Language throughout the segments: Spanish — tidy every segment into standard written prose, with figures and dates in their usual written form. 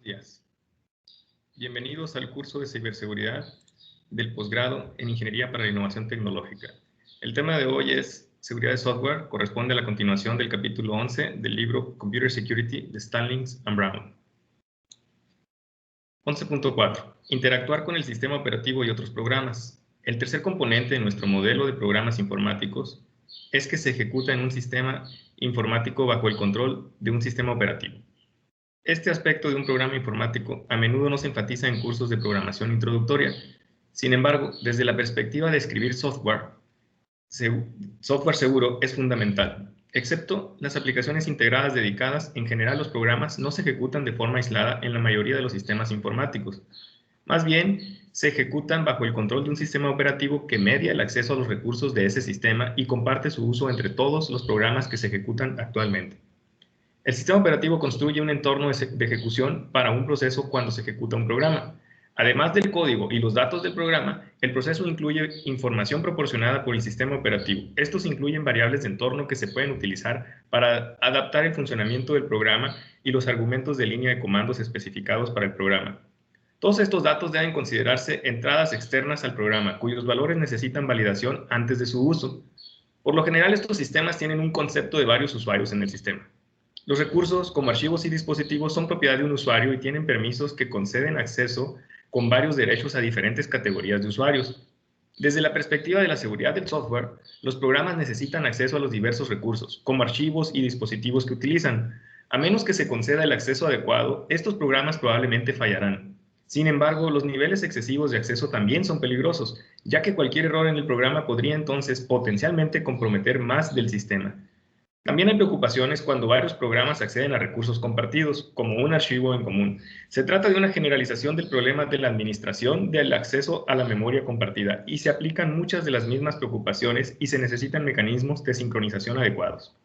días. Bienvenidos al curso de ciberseguridad del posgrado en Ingeniería para la Innovación Tecnológica. El tema de hoy es seguridad de software, corresponde a la continuación del capítulo 11 del libro Computer Security de Stallings and Brown. 11.4. Interactuar con el sistema operativo y otros programas. El tercer componente de nuestro modelo de programas informáticos es que se ejecuta en un sistema informático bajo el control de un sistema operativo. Este aspecto de un programa informático a menudo no se enfatiza en cursos de programación introductoria. Sin embargo, desde la perspectiva de escribir software seguro es fundamental. Excepto las aplicaciones integradas dedicadas, en general los programas no se ejecutan de forma aislada en la mayoría de los sistemas informáticos. Más bien, se ejecutan bajo el control de un sistema operativo que media el acceso a los recursos de ese sistema y comparte su uso entre todos los programas que se ejecutan actualmente. El sistema operativo construye un entorno de ejecución para un proceso cuando se ejecuta un programa. Además del código y los datos del programa, el proceso incluye información proporcionada por el sistema operativo. Estos incluyen variables de entorno que se pueden utilizar para adaptar el funcionamiento del programa y los argumentos de línea de comandos especificados para el programa. Todos estos datos deben considerarse entradas externas al programa, cuyos valores necesitan validación antes de su uso. Por lo general, estos sistemas tienen un concepto de varios usuarios en el sistema. Los recursos, como archivos y dispositivos, son propiedad de un usuario y tienen permisos que conceden acceso con varios derechos a diferentes categorías de usuarios. Desde la perspectiva de la seguridad del software, los programas necesitan acceso a los diversos recursos, como archivos y dispositivos que utilizan. A menos que se conceda el acceso adecuado, estos programas probablemente fallarán. Sin embargo, los niveles excesivos de acceso también son peligrosos, ya que cualquier error en el programa podría entonces potencialmente comprometer más del sistema. También hay preocupaciones cuando varios programas acceden a recursos compartidos, como un archivo en común. Se trata de una generalización del problema de la administración del acceso a la memoria compartida y se aplican muchas de las mismas preocupaciones y se necesitan mecanismos de sincronización adecuados.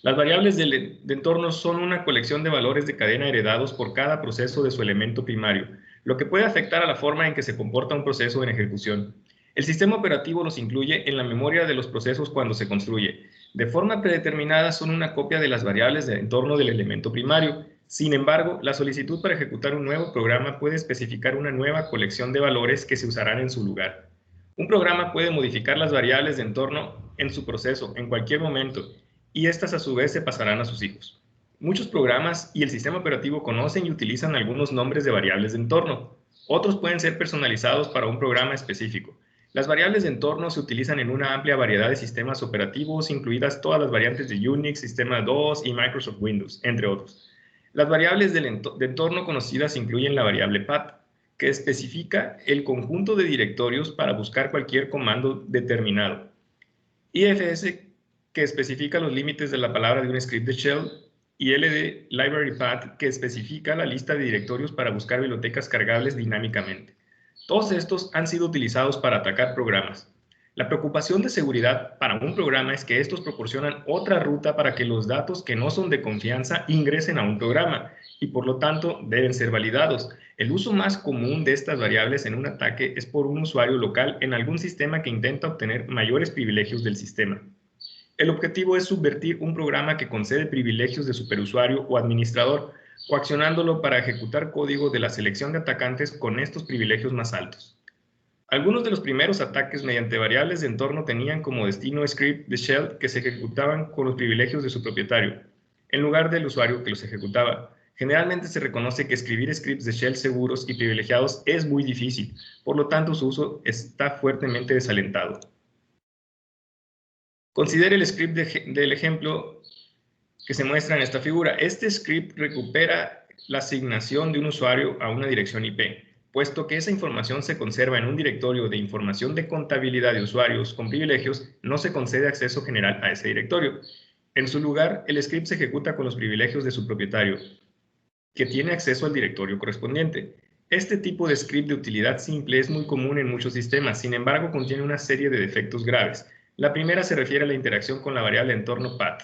Las variables de entorno son una colección de valores de cadena heredados por cada proceso de su elemento primario, lo que puede afectar a la forma en que se comporta un proceso en ejecución. El sistema operativo los incluye en la memoria de los procesos cuando se construye. De forma predeterminada son una copia de las variables de entorno del elemento primario. Sin embargo, la solicitud para ejecutar un nuevo programa puede especificar una nueva colección de valores que se usarán en su lugar. Un programa puede modificar las variables de entorno en su proceso en cualquier momento y estas a su vez se pasarán a sus hijos. Muchos programas y el sistema operativo conocen y utilizan algunos nombres de variables de entorno. Otros pueden ser personalizados para un programa específico. Las variables de entorno se utilizan en una amplia variedad de sistemas operativos, incluidas todas las variantes de Unix, Sistema 2 y Microsoft Windows, entre otros. Las variables de entorno conocidas incluyen la variable path, que especifica el conjunto de directorios para buscar cualquier comando determinado. IFS, que especifica los límites de la palabra de un script de shell, y LD Library Path, que especifica la lista de directorios para buscar bibliotecas cargables dinámicamente. Todos estos han sido utilizados para atacar programas. La preocupación de seguridad para un programa es que estos proporcionan otra ruta para que los datos que no son de confianza ingresen a un programa y por lo tanto deben ser validados. El uso más común de estas variables en un ataque es por un usuario local en algún sistema que intenta obtener mayores privilegios del sistema. El objetivo es subvertir un programa que concede privilegios de superusuario o administrador, coaccionándolo para ejecutar código de la selección de atacantes con estos privilegios más altos. Algunos de los primeros ataques mediante variables de entorno tenían como destino scripts de shell que se ejecutaban con los privilegios de su propietario, en lugar del usuario que los ejecutaba. Generalmente se reconoce que escribir scripts de shell seguros y privilegiados es muy difícil, por lo tanto su uso está fuertemente desalentado. Considere el script del ejemplo que se muestra en esta figura. Este script recupera la asignación de un usuario a una dirección IP, puesto que esa información se conserva en un directorio de información de contabilidad de usuarios con privilegios, no se concede acceso general a ese directorio. En su lugar, el script se ejecuta con los privilegios de su propietario, que tiene acceso al directorio correspondiente. Este tipo de script de utilidad simple es muy común en muchos sistemas, sin embargo contiene una serie de defectos graves. La primera se refiere a la interacción con la variable entorno path.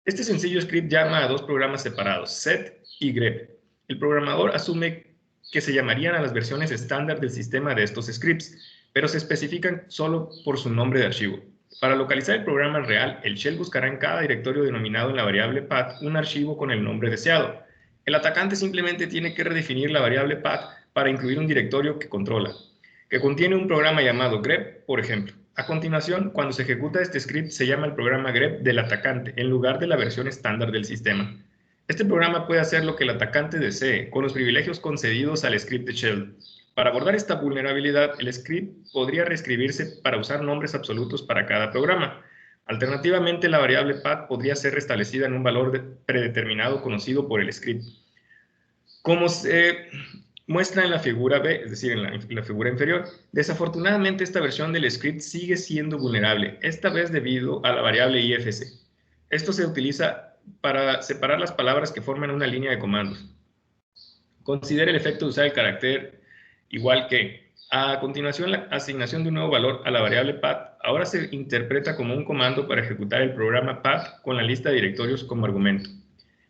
Este sencillo script llama a dos programas separados, set y grep. El programador asume que se llamarían a las versiones estándar del sistema de estos scripts, pero se especifican solo por su nombre de archivo. Para localizar el programa real, el shell buscará en cada directorio denominado en la variable path un archivo con el nombre deseado. El atacante simplemente tiene que redefinir la variable path para incluir un directorio que controla, que contiene un programa llamado grep, por ejemplo. A continuación, cuando se ejecuta este script, se llama el programa grep del atacante, en lugar de la versión estándar del sistema. Este programa puede hacer lo que el atacante desee, con los privilegios concedidos al script de shell. Para abordar esta vulnerabilidad, el script podría reescribirse para usar nombres absolutos para cada programa. Alternativamente, la variable path podría ser restablecida en un valor predeterminado conocido por el script. Como se muestra en la figura B, es decir, en la figura inferior, desafortunadamente esta versión del script sigue siendo vulnerable, esta vez debido a la variable IFC. Esto se utiliza para separar las palabras que forman una línea de comandos. Considere el efecto de usar el carácter igual que. A continuación, la asignación de un nuevo valor a la variable path ahora se interpreta como un comando para ejecutar el programa path con la lista de directorios como argumento.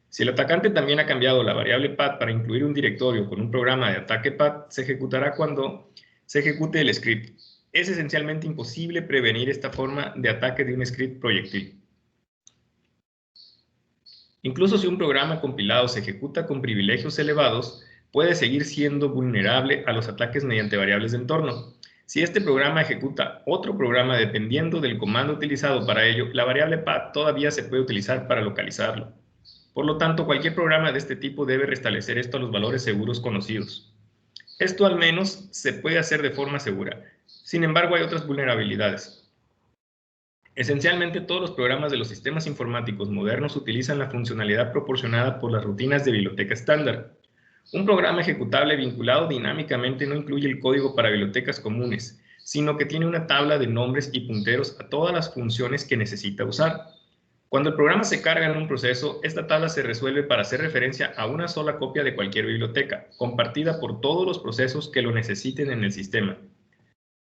Si el atacante también ha cambiado la variable path para incluir un directorio con un programa de ataque path, se ejecutará cuando se ejecute el script. Es esencialmente imposible prevenir esta forma de ataque de un script proyectil. Incluso si un programa compilado se ejecuta con privilegios elevados, puede seguir siendo vulnerable a los ataques mediante variables de entorno. Si este programa ejecuta otro programa dependiendo del comando utilizado para ello, la variable path todavía se puede utilizar para localizarlo. Por lo tanto, cualquier programa de este tipo debe restablecer esto a los valores seguros conocidos. Esto al menos se puede hacer de forma segura. Sin embargo, hay otras vulnerabilidades. Esencialmente, todos los programas de los sistemas informáticos modernos utilizan la funcionalidad proporcionada por las rutinas de biblioteca estándar. Un programa ejecutable vinculado dinámicamente no incluye el código para bibliotecas comunes, sino que tiene una tabla de nombres y punteros a todas las funciones que necesita usar. Cuando el programa se carga en un proceso, esta tabla se resuelve para hacer referencia a una sola copia de cualquier biblioteca, compartida por todos los procesos que lo necesiten en el sistema.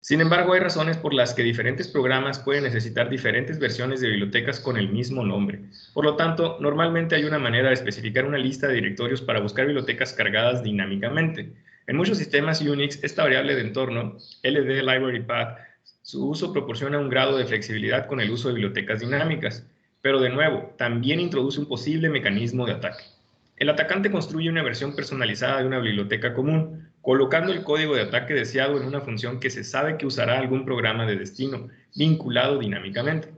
Sin embargo, hay razones por las que diferentes programas pueden necesitar diferentes versiones de bibliotecas con el mismo nombre. Por lo tanto, normalmente hay una manera de especificar una lista de directorios para buscar bibliotecas cargadas dinámicamente. En muchos sistemas Unix, esta variable de entorno, LD Library Path, su uso proporciona un grado de flexibilidad con el uso de bibliotecas dinámicas, pero de nuevo, también introduce un posible mecanismo de ataque. El atacante construye una versión personalizada de una biblioteca común, colocando el código de ataque deseado en una función que se sabe que usará algún programa de destino, vinculado dinámicamente.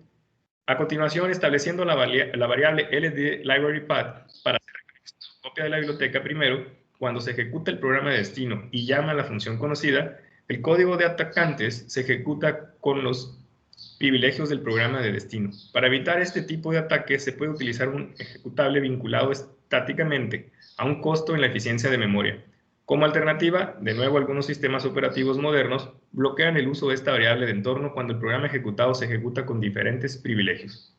A continuación, estableciendo la variable LD_LibraryPath para hacer una copia de la biblioteca primero, cuando se ejecuta el programa de destino y llama a la función conocida, el código de atacantes se ejecuta con los privilegios del programa de destino. Para evitar este tipo de ataque, se puede utilizar un ejecutable vinculado estáticamente a un costo en la eficiencia de memoria. Como alternativa, de nuevo, algunos sistemas operativos modernos bloquean el uso de esta variable de entorno cuando el programa ejecutado se ejecuta con diferentes privilegios.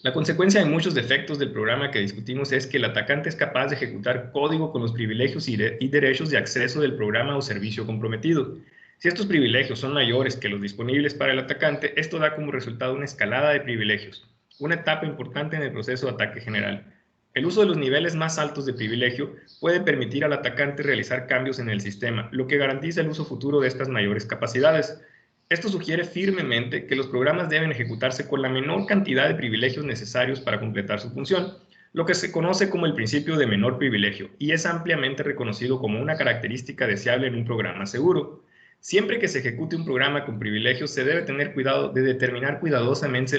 La consecuencia de muchos defectos del programa que discutimos es que el atacante es capaz de ejecutar código con los privilegios y derechos de acceso del programa o servicio comprometido. Si estos privilegios son mayores que los disponibles para el atacante, esto da como resultado una escalada de privilegios, una etapa importante en el proceso de ataque general. El uso de los niveles más altos de privilegio puede permitir al atacante realizar cambios en el sistema, lo que garantiza el uso futuro de estas mayores capacidades. Esto sugiere firmemente que los programas deben ejecutarse con la menor cantidad de privilegios necesarios para completar su función, lo que se conoce como el principio de menor privilegio, y es ampliamente reconocido como una característica deseable en un programa seguro. Siempre que se ejecute un programa con privilegios, se debe tener cuidado de determinar cuidadosamente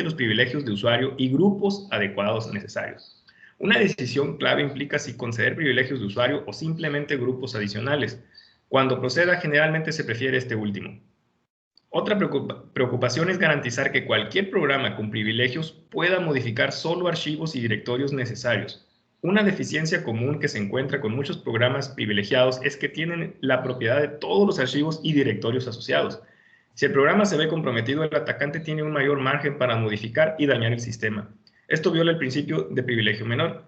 los privilegios de usuario y grupos adecuados necesarios. Una decisión clave implica si conceder privilegios de usuario o simplemente grupos adicionales. Cuando proceda, generalmente se prefiere este último. Otra preocupación es garantizar que cualquier programa con privilegios pueda modificar solo archivos y directorios necesarios. Una deficiencia común que se encuentra con muchos programas privilegiados es que tienen la propiedad de todos los archivos y directorios asociados. Si el programa se ve comprometido, el atacante tiene un mayor margen para modificar y dañar el sistema. Esto viola el principio de privilegio menor.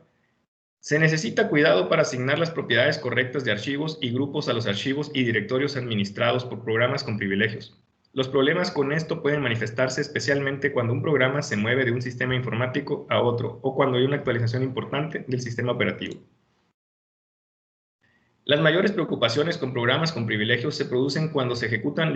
Se necesita cuidado para asignar las propiedades correctas de archivos y grupos a los archivos y directorios administrados por programas con privilegios. Los problemas con esto pueden manifestarse especialmente cuando un programa se mueve de un sistema informático a otro o cuando hay una actualización importante del sistema operativo. Las mayores preocupaciones con programas con privilegios se producen cuando se ejecutan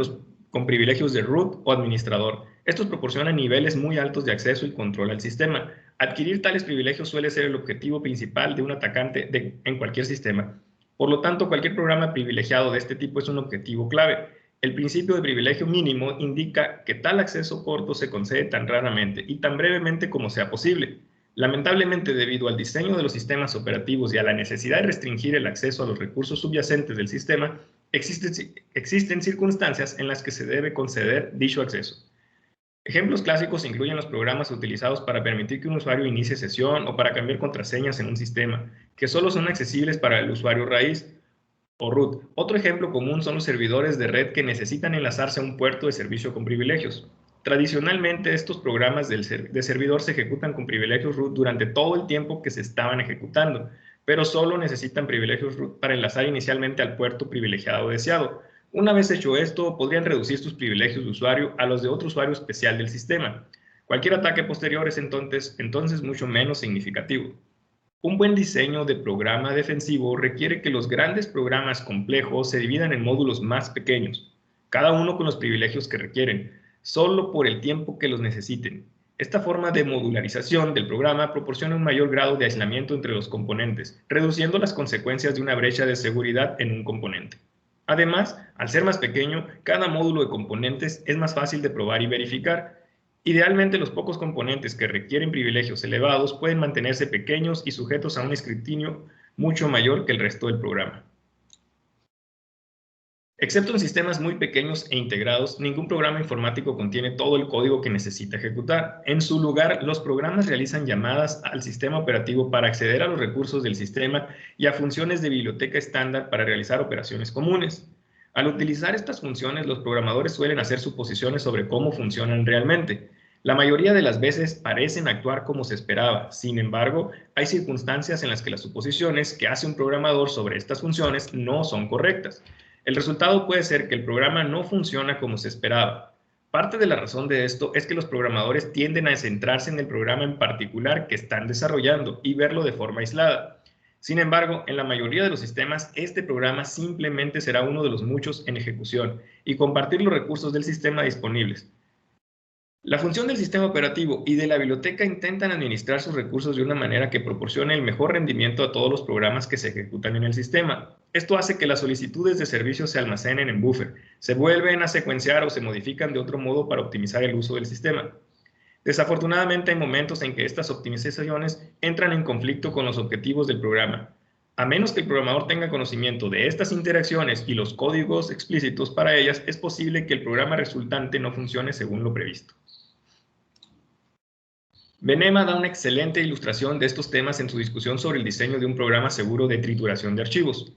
con privilegios de root o administrador. Estos proporcionan niveles muy altos de acceso y control al sistema. Adquirir tales privilegios suele ser el objetivo principal de un atacante en cualquier sistema. Por lo tanto, cualquier programa privilegiado de este tipo es un objetivo clave. El principio de privilegio mínimo indica que tal acceso corto se concede tan raramente y tan brevemente como sea posible. Lamentablemente, debido al diseño de los sistemas operativos y a la necesidad de restringir el acceso a los recursos subyacentes del sistema, existen circunstancias en las que se debe conceder dicho acceso. Ejemplos clásicos incluyen los programas utilizados para permitir que un usuario inicie sesión o para cambiar contraseñas en un sistema, que solo son accesibles para el usuario raíz o root. Otro ejemplo común son los servidores de red que necesitan enlazarse a un puerto de servicio con privilegios. Tradicionalmente, estos programas de servidor se ejecutan con privilegios root durante todo el tiempo que se estaban ejecutando, pero solo necesitan privilegios root para enlazar inicialmente al puerto privilegiado deseado. Una vez hecho esto, podrían reducir sus privilegios de usuario a los de otro usuario especial del sistema. Cualquier ataque posterior es entonces mucho menos significativo. Un buen diseño de programa defensivo requiere que los grandes programas complejos se dividan en módulos más pequeños, cada uno con los privilegios que requieren, solo por el tiempo que los necesiten. Esta forma de modularización del programa proporciona un mayor grado de aislamiento entre los componentes, reduciendo las consecuencias de una brecha de seguridad en un componente. Además, al ser más pequeño, cada módulo de componentes es más fácil de probar y verificar. Idealmente, los pocos componentes que requieren privilegios elevados pueden mantenerse pequeños y sujetos a un escrutinio mucho mayor que el resto del programa. Excepto en sistemas muy pequeños e integrados, ningún programa informático contiene todo el código que necesita ejecutar. En su lugar, los programas realizan llamadas al sistema operativo para acceder a los recursos del sistema y a funciones de biblioteca estándar para realizar operaciones comunes. Al utilizar estas funciones, los programadores suelen hacer suposiciones sobre cómo funcionan realmente. La mayoría de las veces parecen actuar como se esperaba. Sin embargo, hay circunstancias en las que las suposiciones que hace un programador sobre estas funciones no son correctas. El resultado puede ser que el programa no funciona como se esperaba. Parte de la razón de esto es que los programadores tienden a centrarse en el programa en particular que están desarrollando y verlo de forma aislada. Sin embargo, en la mayoría de los sistemas, este programa simplemente será uno de los muchos en ejecución y compartir los recursos del sistema disponibles. La función del sistema operativo y de la biblioteca intentan administrar sus recursos de una manera que proporcione el mejor rendimiento a todos los programas que se ejecutan en el sistema. Esto hace que las solicitudes de servicio se almacenen en buffer, se vuelven a secuenciar o se modifican de otro modo para optimizar el uso del sistema. Desafortunadamente hay momentos en que estas optimizaciones entran en conflicto con los objetivos del programa. A menos que el programador tenga conocimiento de estas interacciones y los códigos explícitos para ellas, es posible que el programa resultante no funcione según lo previsto. Venema da una excelente ilustración de estos temas en su discusión sobre el diseño de un programa seguro de trituración de archivos.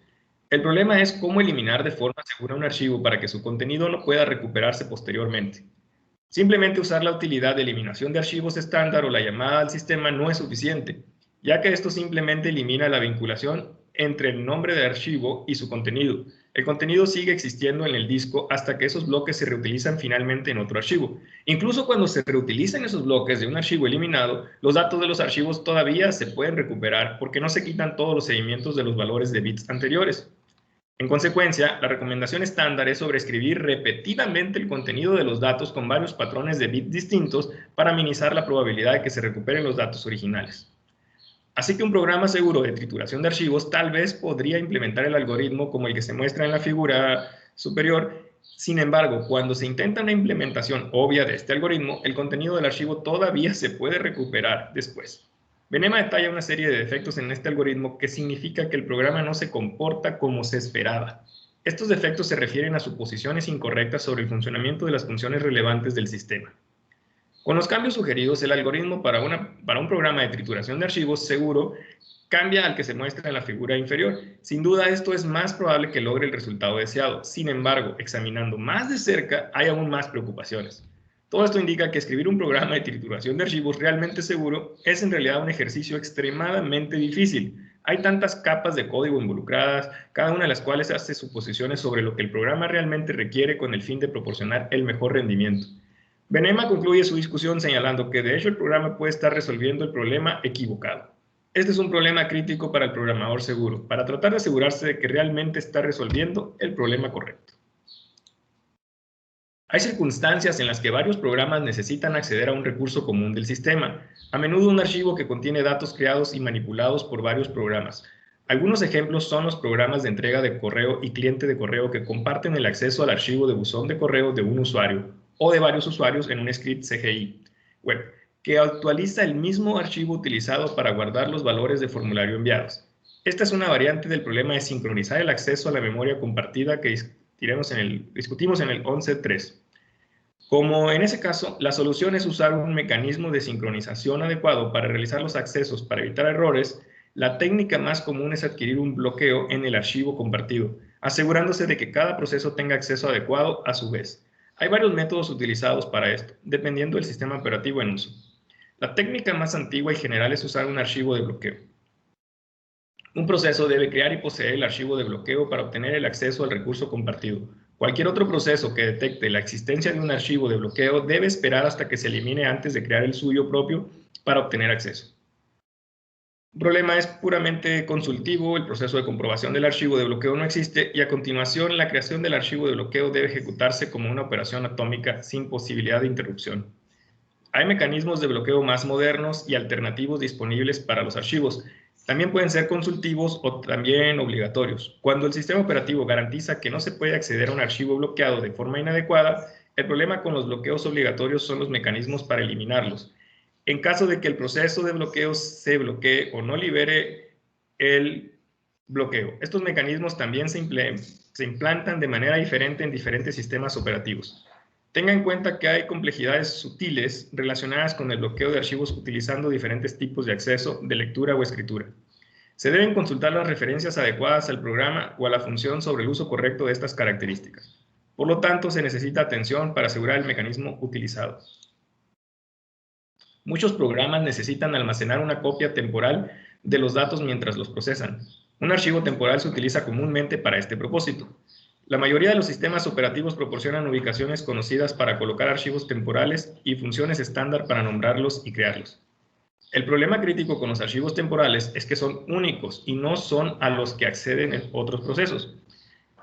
El problema es cómo eliminar de forma segura un archivo para que su contenido no pueda recuperarse posteriormente. Simplemente usar la utilidad de eliminación de archivos estándar o la llamada al sistema no es suficiente, ya que esto simplemente elimina la vinculación entre el nombre de archivo y su contenido. El contenido sigue existiendo en el disco hasta que esos bloques se reutilizan finalmente en otro archivo. Incluso cuando se reutilizan esos bloques de un archivo eliminado, los datos de los archivos todavía se pueden recuperar porque no se quitan todos los seguimientos de los valores de bits anteriores. En consecuencia, la recomendación estándar es sobreescribir repetidamente el contenido de los datos con varios patrones de bits distintos para minimizar la probabilidad de que se recuperen los datos originales. Así que un programa seguro de trituración de archivos tal vez podría implementar el algoritmo como el que se muestra en la figura superior. Sin embargo, cuando se intenta una implementación obvia de este algoritmo, el contenido del archivo todavía se puede recuperar después. Venema detalla una serie de defectos en este algoritmo que significa que el programa no se comporta como se esperaba. Estos defectos se refieren a suposiciones incorrectas sobre el funcionamiento de las funciones relevantes del sistema. Con los cambios sugeridos, el algoritmo para un programa de trituración de archivos seguro cambia al que se muestra en la figura inferior. Sin duda, esto es más probable que logre el resultado deseado. Sin embargo, examinando más de cerca, hay aún más preocupaciones. Todo esto indica que escribir un programa de trituración de archivos realmente seguro es en realidad un ejercicio extremadamente difícil. Hay tantas capas de código involucradas, cada una de las cuales hace suposiciones sobre lo que el programa realmente requiere con el fin de proporcionar el mejor rendimiento. Venema concluye su discusión señalando que de hecho el programa puede estar resolviendo el problema equivocado. Este es un problema crítico para el programador seguro, para tratar de asegurarse de que realmente está resolviendo el problema correcto. Hay circunstancias en las que varios programas necesitan acceder a un recurso común del sistema, a menudo un archivo que contiene datos creados y manipulados por varios programas. Algunos ejemplos son los programas de entrega de correo y cliente de correo que comparten el acceso al archivo de buzón de correo de un usuario o de varios usuarios en un script CGI web, que actualiza el mismo archivo utilizado para guardar los valores de formulario enviados. Esta es una variante del problema de sincronizar el acceso a la memoria compartida que discutimos en el 11.3. Como en ese caso, la solución es usar un mecanismo de sincronización adecuado para realizar los accesos para evitar errores. La técnica más común es adquirir un bloqueo en el archivo compartido, asegurándose de que cada proceso tenga acceso adecuado a su vez. Hay varios métodos utilizados para esto, dependiendo del sistema operativo en uso. La técnica más antigua y general es usar un archivo de bloqueo. Un proceso debe crear y poseer el archivo de bloqueo para obtener el acceso al recurso compartido. Cualquier otro proceso que detecte la existencia de un archivo de bloqueo debe esperar hasta que se elimine antes de crear el suyo propio para obtener acceso. Un problema es puramente consultivo, el proceso de comprobación del archivo de bloqueo no existe y a continuación la creación del archivo de bloqueo debe ejecutarse como una operación atómica sin posibilidad de interrupción. Hay mecanismos de bloqueo más modernos y alternativos disponibles para los archivos. También pueden ser consultivos o también obligatorios. Cuando el sistema operativo garantiza que no se puede acceder a un archivo bloqueado de forma inadecuada, el problema con los bloqueos obligatorios son los mecanismos para eliminarlos. En caso de que el proceso de bloqueo se bloquee o no libere el bloqueo, estos mecanismos también se implantan de manera diferente en diferentes sistemas operativos. Tenga en cuenta que hay complejidades sutiles relacionadas con el bloqueo de archivos utilizando diferentes tipos de acceso, de lectura o escritura. Se deben consultar las referencias adecuadas al programa o a la función sobre el uso correcto de estas características. Por lo tanto, se necesita atención para asegurar el mecanismo utilizado. Muchos programas necesitan almacenar una copia temporal de los datos mientras los procesan. Un archivo temporal se utiliza comúnmente para este propósito. La mayoría de los sistemas operativos proporcionan ubicaciones conocidas para colocar archivos temporales y funciones estándar para nombrarlos y crearlos. El problema crítico con los archivos temporales es que son únicos y no son a los que acceden en otros procesos.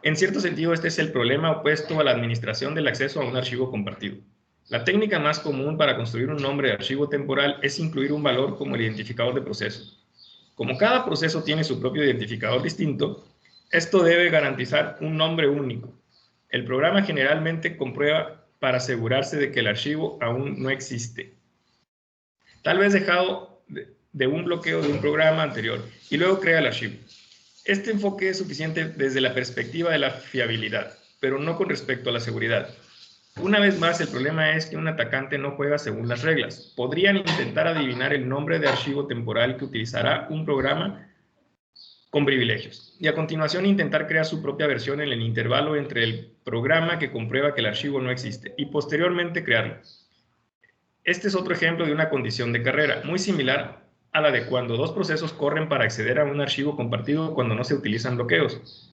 En cierto sentido, este es el problema opuesto a la administración del acceso a un archivo compartido. La técnica más común para construir un nombre de archivo temporal es incluir un valor como el identificador de proceso. Como cada proceso tiene su propio identificador distinto, esto debe garantizar un nombre único. El programa generalmente comprueba para asegurarse de que el archivo aún no existe. Tal vez dejado de un bloqueo de un programa anterior y luego crea el archivo. Este enfoque es suficiente desde la perspectiva de la fiabilidad, pero no con respecto a la seguridad. Una vez más, el problema es que un atacante no juega según las reglas. Podrían intentar adivinar el nombre de archivo temporal que utilizará un programa con privilegios, y a continuación intentar crear su propia versión en el intervalo entre el programa que comprueba que el archivo no existe y posteriormente crearlo. Este es otro ejemplo de una condición de carrera, muy similar a la de cuando dos procesos corren para acceder a un archivo compartido cuando no se utilizan bloqueos.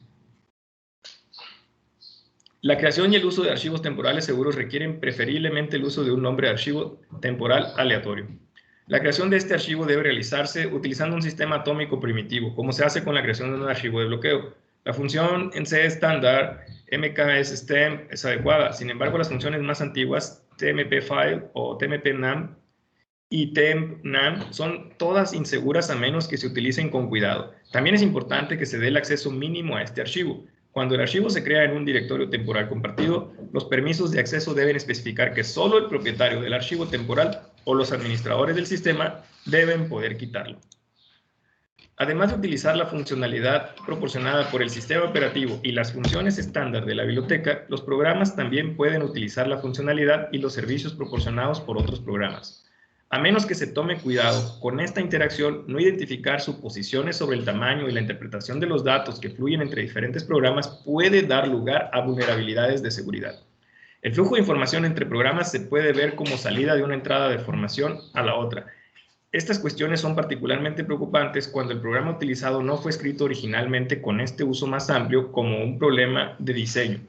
La creación y el uso de archivos temporales seguros requieren preferiblemente el uso de un nombre de archivo temporal aleatorio. La creación de este archivo debe realizarse utilizando un sistema atómico primitivo, como se hace con la creación de un archivo de bloqueo. La función en C estándar, mks-stem, es adecuada. Sin embargo, las funciones más antiguas, tmp-file o tmp-nam y temp-nam, son todas inseguras a menos que se utilicen con cuidado. También es importante que se dé el acceso mínimo a este archivo. Cuando el archivo se crea en un directorio temporal compartido, los permisos de acceso deben especificar que solo el propietario del archivo temporal o los administradores del sistema deben poder quitarlo. Además de utilizar la funcionalidad proporcionada por el sistema operativo y las funciones estándar de la biblioteca, los programas también pueden utilizar la funcionalidad y los servicios proporcionados por otros programas. A menos que se tome cuidado con esta interacción, no identificar suposiciones sobre el tamaño y la interpretación de los datos que fluyen entre diferentes programas puede dar lugar a vulnerabilidades de seguridad. El flujo de información entre programas se puede ver como salida de una entrada de información a la otra. Estas cuestiones son particularmente preocupantes cuando el programa utilizado no fue escrito originalmente con este uso más amplio como un problema de diseño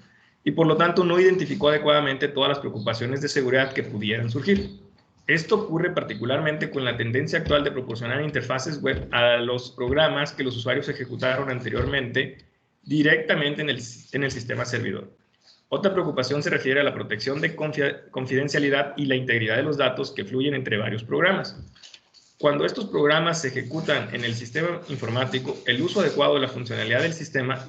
y por lo tanto no identificó adecuadamente todas las preocupaciones de seguridad que pudieran surgir. Esto ocurre particularmente con la tendencia actual de proporcionar interfaces web a los programas que los usuarios ejecutaron anteriormente directamente en el sistema servidor. Otra preocupación se refiere a la protección de confidencialidad y la integridad de los datos que fluyen entre varios programas. Cuando estos programas se ejecutan en el sistema informático, el uso adecuado de la funcionalidad del sistema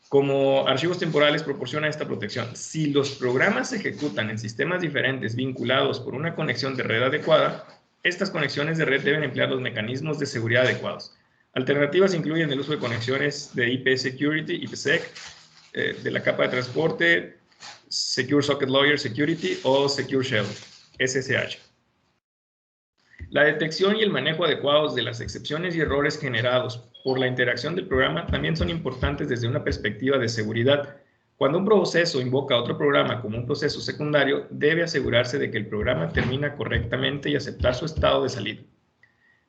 como archivos temporales proporciona esta protección. Si los programas se ejecutan en sistemas diferentes vinculados por una conexión de red adecuada, estas conexiones de red deben emplear los mecanismos de seguridad adecuados. Alternativas incluyen el uso de conexiones de IP Security, IPsec, de la capa de transporte, Secure Socket Layer Security o Secure Shell, SSH. La detección y el manejo adecuados de las excepciones y errores generados por la interacción del programa también son importantes desde una perspectiva de seguridad. Cuando un proceso invoca a otro programa como un proceso secundario, debe asegurarse de que el programa termina correctamente y aceptar su estado de salida.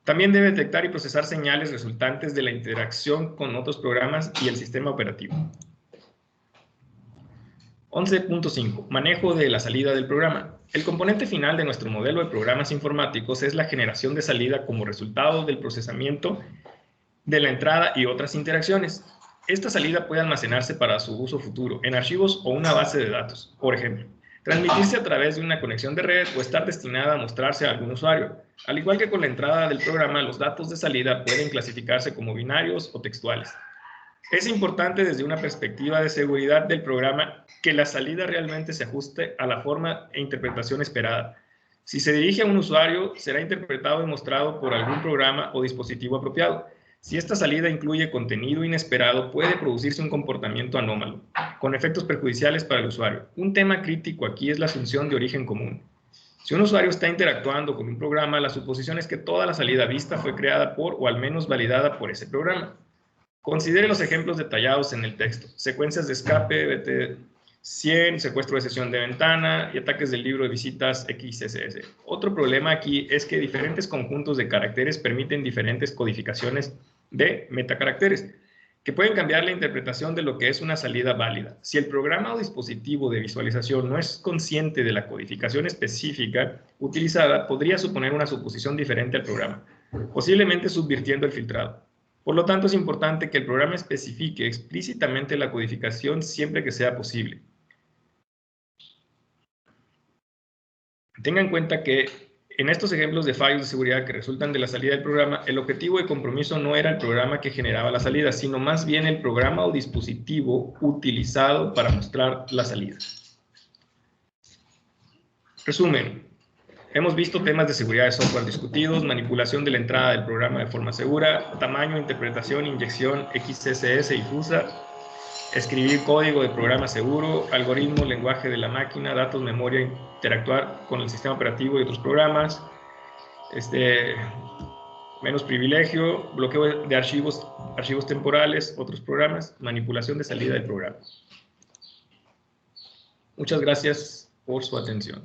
También debe detectar y procesar señales resultantes de la interacción con otros programas y el sistema operativo. 11.5. Manejo de la salida del programa. El componente final de nuestro modelo de programas informáticos es la generación de salida como resultado del procesamiento de la entrada y otras interacciones. Esta salida puede almacenarse para su uso futuro en archivos o una base de datos. Por ejemplo, transmitirse a través de una conexión de red o estar destinada a mostrarse a algún usuario. Al igual que con la entrada del programa, los datos de salida pueden clasificarse como binarios o textuales. Es importante desde una perspectiva de seguridad del programa que la salida realmente se ajuste a la forma e interpretación esperada. Si se dirige a un usuario, será interpretado y mostrado por algún programa o dispositivo apropiado. Si esta salida incluye contenido inesperado, puede producirse un comportamiento anómalo, con efectos perjudiciales para el usuario. Un tema crítico aquí es la asunción de origen común. Si un usuario está interactuando con un programa, la suposición es que toda la salida vista fue creada por o al menos validada por ese programa. Considere los ejemplos detallados en el texto. Secuencias de escape, BT100, secuestro de sesión de ventana y ataques del libro de visitas XSS. Otro problema aquí es que diferentes conjuntos de caracteres permiten diferentes codificaciones de metacaracteres, que pueden cambiar la interpretación de lo que es una salida válida. Si el programa o dispositivo de visualización no es consciente de la codificación específica utilizada, podría suponer una suposición diferente al programa, posiblemente subvirtiendo el filtrado. Por lo tanto, es importante que el programa especifique explícitamente la codificación siempre que sea posible. Tenga en cuenta que en estos ejemplos de fallos de seguridad que resultan de la salida del programa, el objetivo de compromiso no era el programa que generaba la salida, sino más bien el programa o dispositivo utilizado para mostrar la salida. Resumen. Hemos visto temas de seguridad de software discutidos, manipulación de la entrada del programa de forma segura, tamaño, interpretación, inyección, XSS difusa, escribir código de programa seguro, algoritmo, lenguaje de la máquina, datos, memoria, interactuar con el sistema operativo y otros programas, menos privilegio, bloqueo de archivos temporales, otros programas, manipulación de salida del programa. Muchas gracias por su atención.